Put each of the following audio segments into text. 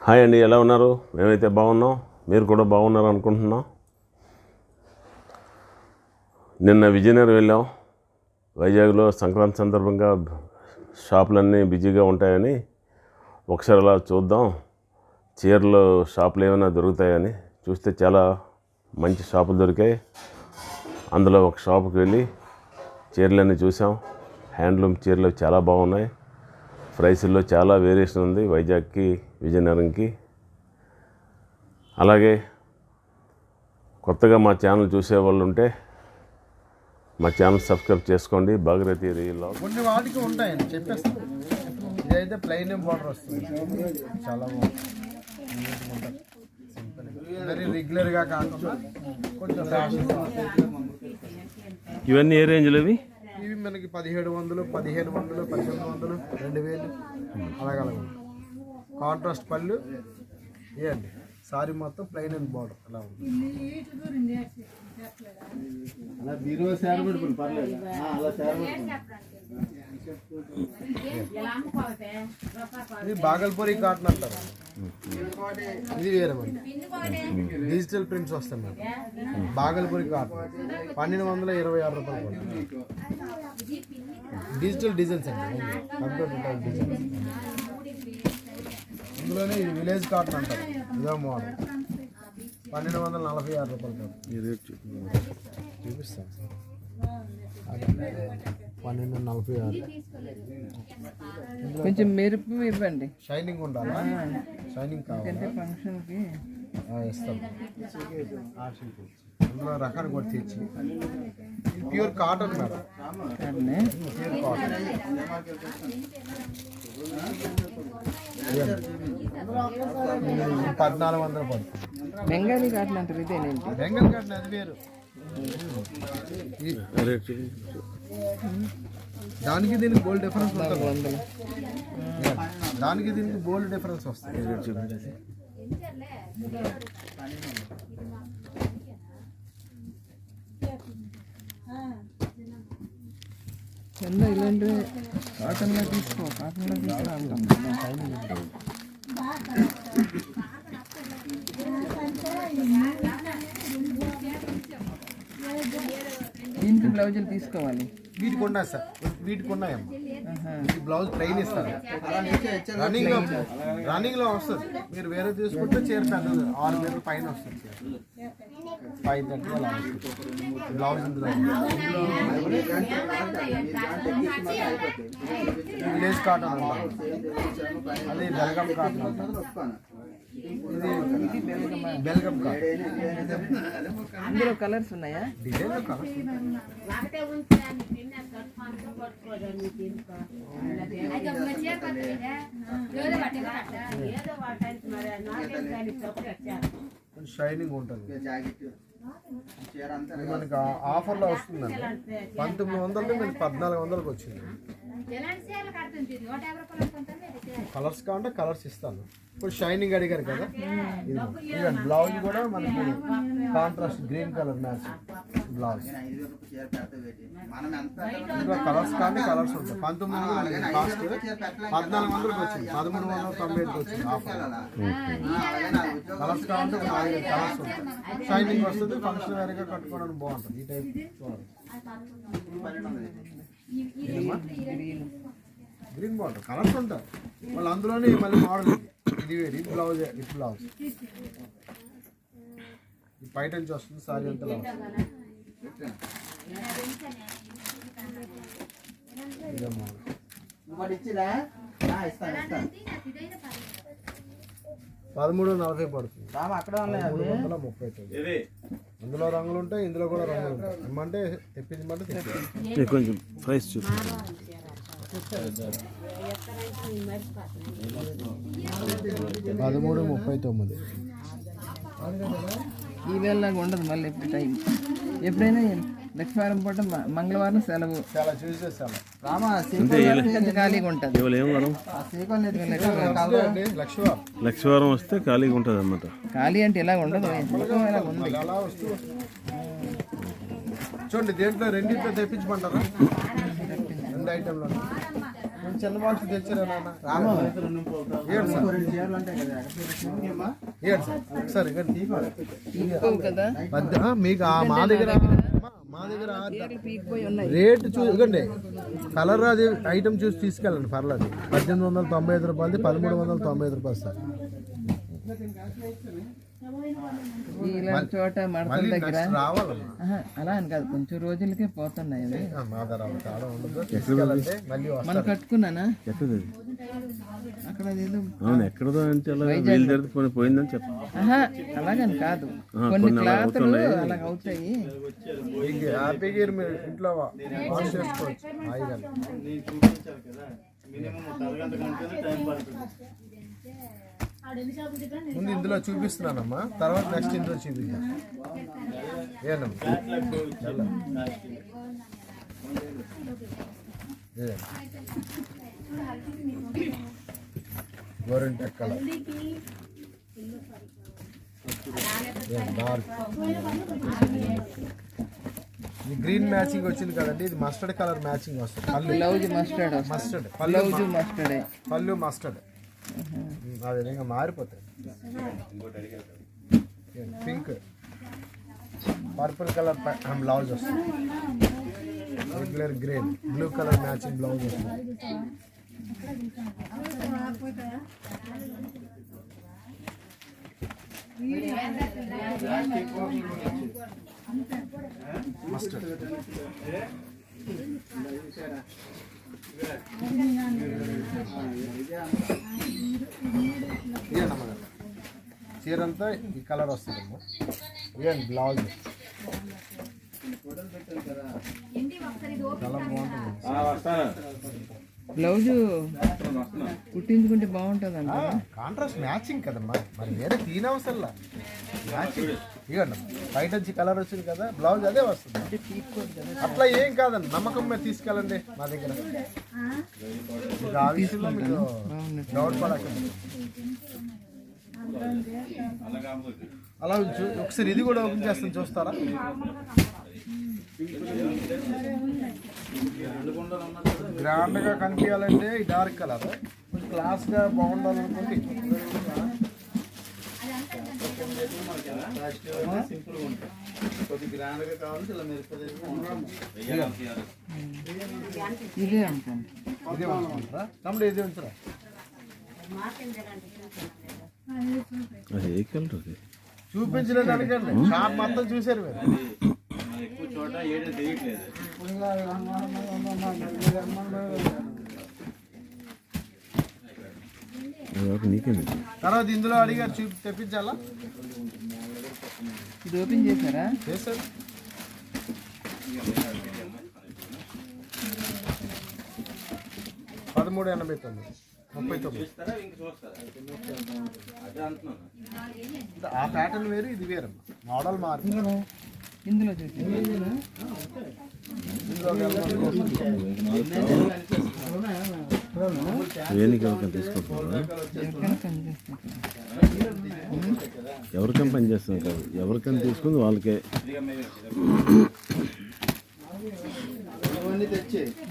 Hi అండి, ఎలా ఉన్నారు? మేమైతే బాగున్నాం, మీరు కూడా బాగున్నారు అనుకుంటున్నాం. నిన్న విజయనగరం వెళ్ళాం. వైజాగ్లో సంక్రాంతి సందర్భంగా షాపులన్నీ బిజీగా ఉంటాయని ఒకసారి అలా చూద్దాం, చీరలు షాపులు ఏమైనా దొరుకుతాయని చూస్తే చాలా మంచి షాపులు దొరికాయి. అందులో ఒక షాపుకి వెళ్ళి చీరలన్నీ చూసాం. హ్యాండ్లూమ్ చీరలు చాలా బాగున్నాయి. ప్రైసుల్లో చాలా వేరియేషన్ ఉంది వైజాగ్కి విజయనగరంకి. అలాగే కొత్తగా మా ఛానల్ చూసేవాళ్ళు ఉంటే మా ఛానల్ సబ్స్క్రైబ్ చేసుకోండి. భాగీరథి రీల్లో కొన్ని వాటికి ఉంటాయండి, చెప్పేస్తాను. ఇదైతే ప్లెయిన్ బార్డర్ వస్తుంది, చాలా బాగుంటుంది. వెరీ రెగ్యులర్గా కాకుండా కొంచెం ఫ్యాషన్. ఇవన్నీ ఏ రేంజ్లో? ఇవి మనకి 1700, 1500, 1800, 2000 అలాగలగా. కాంట్రాస్ట్ పళ్ళు ఇవ్వండి. సారీ మొత్తం ప్లెయిన్ అండ్ బార్డర్ అలా ఉంది. ఇది బాగల్పూరి కాటన్ అంటారు. ఇది వేరే మంది డిజిటల్ ప్రింట్స్ వస్తాయి మేడం. బాగల్పూరి కాటన్ 1226 రూపాయలు. డిజిటల్ డిజైన్స్ అండి, కంప్యూటర్ డిజైన్స్. ఇందులోనే ఇది విలేజ్ కాటన్ అంటారు. ఇదో మోడల్ 1246 రూపాయలు. చూపిస్తాను సార్. 1246. కొంచెం మెరుపు ఇవ్వండి, షైనింగ్ ఉండాలా? షైనింగ్ కావాలి ఫంక్షన్కి ఇస్తాం. అందులో రకాన్ని కూడా తెచ్చి pure cotton madam. Pure cotton 1400 పడుతుంది. బెంగాలీ కాటన్ అంటారు, ఇదేనేంటి? బెంగాల్ కాటన్ అది వేరు. దానికి దీనికి బోల్డ్ డిఫరెన్స్ ఉంటుంది. దానికి దీనికి బోల్డ్ డిఫరెన్స్ వస్తుంది. చంద ఇలాంటి కాటన్లో తీసుకురా అంటాం. దీనికి బ్లౌజులు తీసుకోవాలి. వీటికి ఉన్నాయి సార్, వీటికి ఉన్నాయమ్మా. ఈ బ్లౌజ్ ట్రైన్ ఇస్తారు, రన్నింగ్ లో వస్తుంది. మీరు వేరే తీసుకుంటే చీర పెద్దది 6 మీటర్ల పైన వస్తుంది. 530 అలా వస్తుంది బ్లౌజ్. ఇందులో విలేజ్ కాటన్ అంటారు, అది బెల్గం కాటన్ అంటారు. ఇది బెల్గం కాటన్. అందులో కలర్స్ ఉన్నాయా? డిజైన్లో కలర్స్ షైనింగ్ ఉంటుంది. మనకి ఆఫర్లో వస్తుందండి. 1900 మనకి 1400కి వచ్చింది. కలర్స్ కావాలంటే కలర్స్ ఇస్తాను. ఇప్పుడు షైనింగ్ అడిగారు కదా, ఇది బ్లౌజ్ కూడా మనకి contrast green colour match blouse. ఇంకా కలర్స్ కానీ కలర్స్ ఉంటాయి. 1900 కాస్ట్ 1400కి వచ్చింది, 1395కి వచ్చింది ఆఫర్. కలర్స్ కావాలంటే 4 కలర్స్ ఉంటాయి. షైనింగ్ వస్తుంది, ఫంక్షన్ వేరేగా కట్టుకోవడానికి బాగుంటుంది. ఈ టైప్ చూడండి. గ్రీన్ బార్డర్ కలర్స్ ఉంటాయి వాళ్ళు. అందులోనే మళ్ళీ మోడల్ ఇది వేరు. ఇది బ్లౌజ్, ఇది బ్లౌజ్. ఇది బయట నుంచి వస్తుంది. సారీ అంతా 1340 పడుతుంది. 1339. అందులో రంగులు ఉంటాయి, ఇందులో కూడా రంగులు ఉంటాయి. ఏమంటే తెప్పించమంటే కొంచెం ప్రైస్ చూపించండి. 1339. ఈవేళలాగా ఉండదు మళ్ళీ ఎప్పుడు టైం. ఎప్పుడైనా లక్ష్మీవారం పూట మంగళవారం సెలవు. చాలా చూసి చేస్తాను. ఖాళీగా ఉంటుంది. లక్ష్మీవారం వస్తే ఖాళీగా ఉంటుంది అన్నమాట. ఖాళీ అంటే ఇలా ఉండదు, అలా వస్తూ చూడండి. దేంట్లో రెండింటిలో తెప్పించమంటారా? 2 ఐటెంలో చిన్న బాక్స్ తెచ్చారా నాన్న ఏడు సార్ ఏడు సార్ ఒకసారి తీసుకోవు కదా మీకు మా దగ్గర పీకిపోయి ఉన్నాయి. రేటు చూడండి, కలర్ అది ఐటమ్ చూసి తీసుకెళ్ళండి పర్లేదు. 1895 రూపాయలది 1395 సార్. ఇలాంటి చోట మడతల మళ్ళీ దగ్గర నెక్స్ట్ రావాలమ్మా. అలా అని కాదు, కొంచెం రోజులకే పోతున్నాయి అవి. మా దగ్గర చాలా ఉండదు, తీసుకెళ్ళండి మళ్ళీ మనం వస్తారు. కట్టుకున్నానా ఎక్కడది? అక్కడ అదేదో అవును, ఎక్కడదో అంటే అలా వీలు జరిగి పోయిందని చెప్పు. అలాగని కాదు, కొన్ని క్లాతులు అలాగ అవుతాయి. మీకు హ్యాపీగా మీరు ఇంట్లో వాష్ చేసుకోవచ్చు హాయిగా. ముందు ఇందులో చూపిస్తున్నానమ్మా, తర్వాత నెక్స్ట్ ఇందులో చూపిద్దాం. ఏనమ్మా గోరింట కలర్ డార్క్, ఇది గ్రీన్ మ్యాచింగ్ వచ్చింది కదండి. ఇది మస్టర్డ్ కలర్ మ్యాచింగ్ వస్తుంది. Blouse mustard mustard blouse mustard పళ్ళు మస్టర్డ్, ఆ విధంగా మారిపోతాయి. పింక్ పర్పుల్ కలర్ బ్లౌజ్ వస్తుంది. Regular green blue colour matching blouse వస్తుంది. మస్టర్డ్ చీర అంతా ఈ కలర్ వస్తుందమ్మా. ఇదేంటి బ్లౌజ్ చాలా బాగుంటుంది. బ్లౌజ్ కుట్టించుకుంటే బాగుంటుంది అంట. కాంట్రాస్ట్ మ్యాచింగ్ కదమ్మా, మరి వేరే తీనవసరంలా మ్యాచింగ్. ఇవ్వండి బయట నుంచి కలర్ వచ్చింది కదా, బ్లౌజ్ అదే వస్తుంది. అట్లా ఏం కాదండి, నమ్మకం మీద తీసుకెళ్ళండి మా దగ్గర. మీకు ఆ విషయంలో మీకు డౌట్ పడకండి. అలా ఉంచు. ఒకసారి ఇది కూడా ఓపెన్ చేస్తాను, చూస్తారా? గ్రాండ్గా కనిపించాలంటే ఈ డార్క్ కలర్, కొంచెం క్లాస్గా బాగుండాలనుకుంటే ఇదే అనుకోండి. ఇదే ఉంచుకుంటారా తమ్ముడు? ఇదే ఉంచురా. అది ఏ కలర్? చూపించలేదు అడగండి, షాప్ మొత్తం చూసారు మీరు. నీకేమి తర్వాత ఇందులో అడిగారు తెప్పించాలా? ఇది ఓపెన్ చేశారా? చేశారు. $13.89 39. ఆ ప్యాటర్న్ వేరు, ఇది వేరు, మోడల్ మారింది. ఇందులో చూసి ఎవరికైనా పని చేస్తాం కాదు, ఎవరికైనా తీసుకుంది వాళ్ళకే.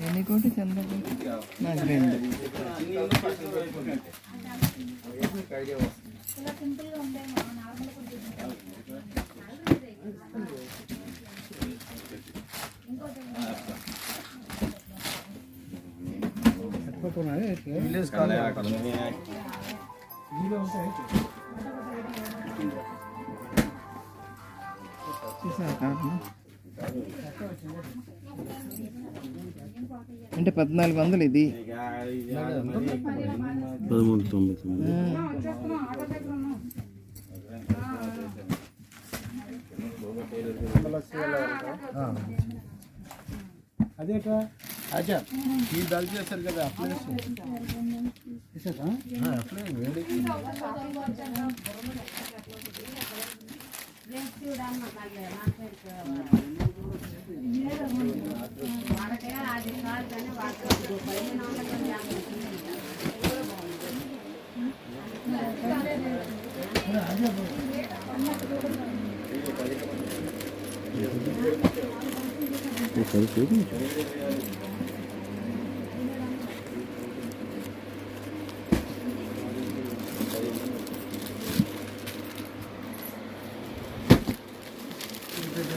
ఎన్నికోటి చంద్రబాబు నాకు 2. విలేజ్ కాలేజ్ అంటే 1400 ఇది. 1399. అదేటా అచ్చా ఈ దళ చేస్తారు కదా, అప్లై అప్లై వేడి.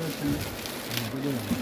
వచ్చింది.